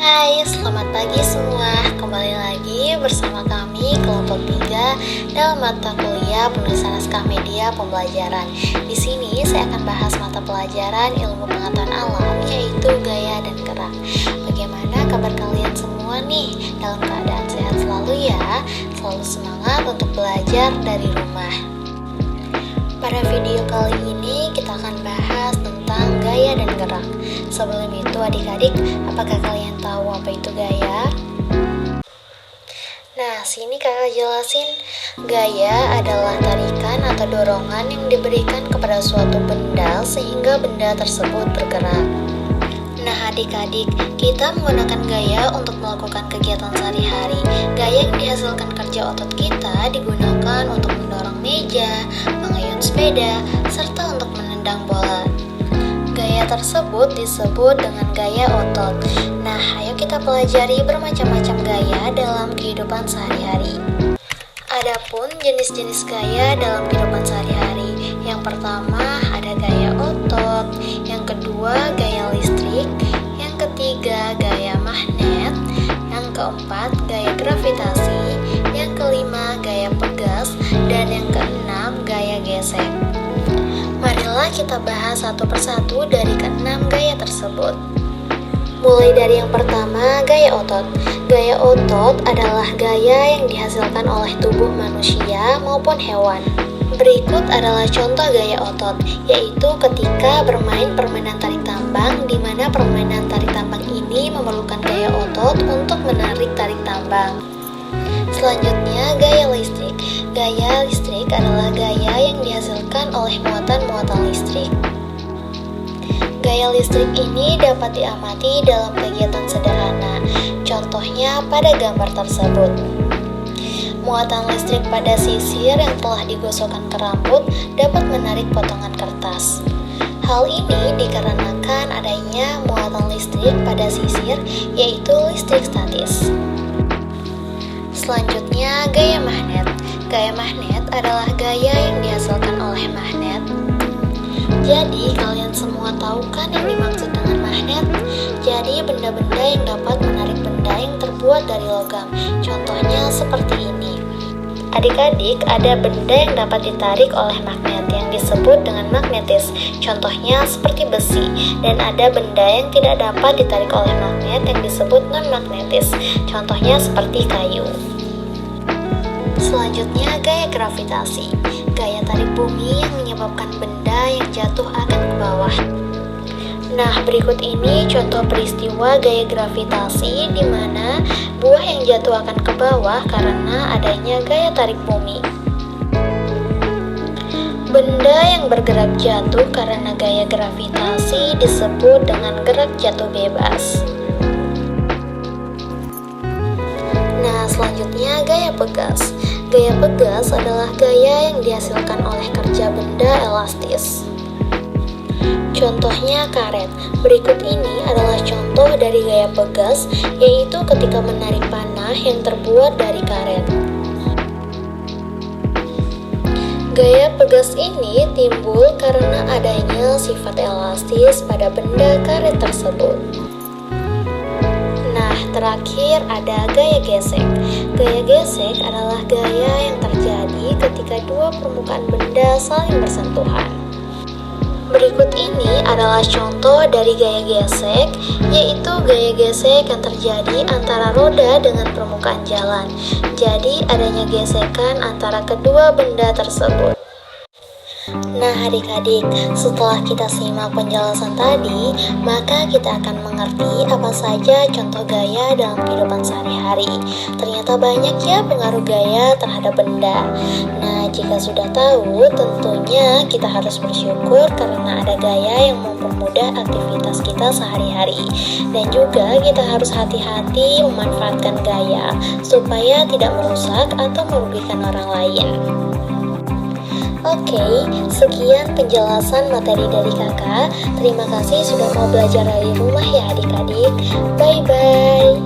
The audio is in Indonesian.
Hai, selamat pagi semua. Kembali lagi bersama kami kelompok 3 dalam mata kuliah penulisan naskah media pembelajaran. Di sini saya akan bahas mata pelajaran ilmu pengetahuan alam, yaitu gaya dan gerak. Bagaimana kabar kalian semua nih? Dalam keadaan sehat selalu ya. Selalu semangat untuk belajar dari rumah. Pada video kali ini kita akan bahas tentang gaya dan gerak. Sebelum itu adik-adik, apakah kalian tahu apa itu gaya? Nah, sini kakak jelasin. Gaya adalah tarikan atau dorongan yang diberikan kepada suatu benda sehingga benda tersebut bergerak. Nah adik-adik, kita menggunakan gaya untuk melakukan kegiatan sehari-hari. Gaya yang dihasilkan kerja otot kita digunakan untuk mendorong meja, mengayun sepeda, serta untuk menendang bola. Gaya tersebut disebut dengan gaya otot. Nah, ayo kita pelajari bermacam-macam gaya dalam kehidupan sehari-hari. Adapun jenis-jenis gaya dalam kehidupan sehari-hari, yang pertama ada gaya otot, yang kedua gaya listrik, yang ketiga gaya magnet, yang keempat gaya gravitasi, yang kelima gaya pegas, dan yang keenam gaya gesek. Marilah kita bahas satu persatu dari keenam gaya tersebut. Mulai dari yang pertama, gaya otot. Gaya otot adalah gaya yang dihasilkan oleh tubuh manusia maupun hewan. Berikut adalah contoh gaya otot, yaitu ketika bermain permainan tarik tambang, di mana permainan tarik tambang ini memerlukan gaya otot untuk menarik tarik tambang. Selanjutnya, gaya listrik. Gaya listrik adalah gaya yang dihasilkan oleh muatan-muatan listrik. Gaya listrik ini dapat diamati dalam kegiatan sederhana, contohnya pada gambar tersebut. Muatan listrik pada sisir yang telah digosokkan ke rambut dapat menarik potongan kertas. Hal ini dikarenakan adanya muatan listrik pada sisir, yaitu listrik statis. Selanjutnya, gaya magnet. Gaya magnet adalah gaya yang dihasilkan oleh magnet. Jadi, kalian semua tahu kan yang dimaksud dengan magnet? Jadi, benda-benda yang dapat menarik benda yang terbuat dari logam. Contohnya seperti ini. Adik-adik, ada benda yang dapat ditarik oleh magnet yang disebut dengan magnetis. Contohnya seperti besi. Dan ada benda yang tidak dapat ditarik oleh magnet yang disebut non-magnetis. Contohnya seperti kayu. Selanjutnya, gaya gravitasi. Gaya tarik bumi yang menyebabkan benda yang jatuh akan ke bawah. Nah, berikut ini contoh peristiwa gaya gravitasi di mana buah yang jatuh akan ke bawah karena adanya gaya tarik bumi. Benda yang bergerak jatuh karena gaya gravitasi disebut dengan gerak jatuh bebas. Nah, selanjutnya gaya pegas. Gaya pegas adalah gaya yang dihasilkan oleh kerja benda elastis. Contohnya karet. Berikut ini adalah contoh dari gaya pegas, yaitu ketika menarik panah yang terbuat dari karet. Gaya pegas ini timbul karena adanya sifat elastis pada benda karet tersebut. Terakhir ada gaya gesek. Gaya gesek adalah gaya yang terjadi ketika dua permukaan benda saling bersentuhan. Berikut ini adalah contoh dari gaya gesek, yaitu gaya gesek yang terjadi antara roda dengan permukaan jalan. Jadi adanya gesekan antara kedua benda tersebut. Nah adik-adik, setelah kita simak penjelasan tadi, maka kita akan mengerti apa saja contoh gaya dalam kehidupan sehari-hari. Ternyata banyak ya pengaruh gaya terhadap benda. Nah, jika sudah tahu, tentunya kita harus bersyukur karena ada gaya yang mempermudah aktivitas kita sehari-hari. Dan juga kita harus hati-hati memanfaatkan gaya, supaya tidak merusak atau merugikan orang lain. Oke, sekian penjelasan materi dari kakak. Terima kasih sudah mau belajar dari rumah ya adik-adik. Bye-bye.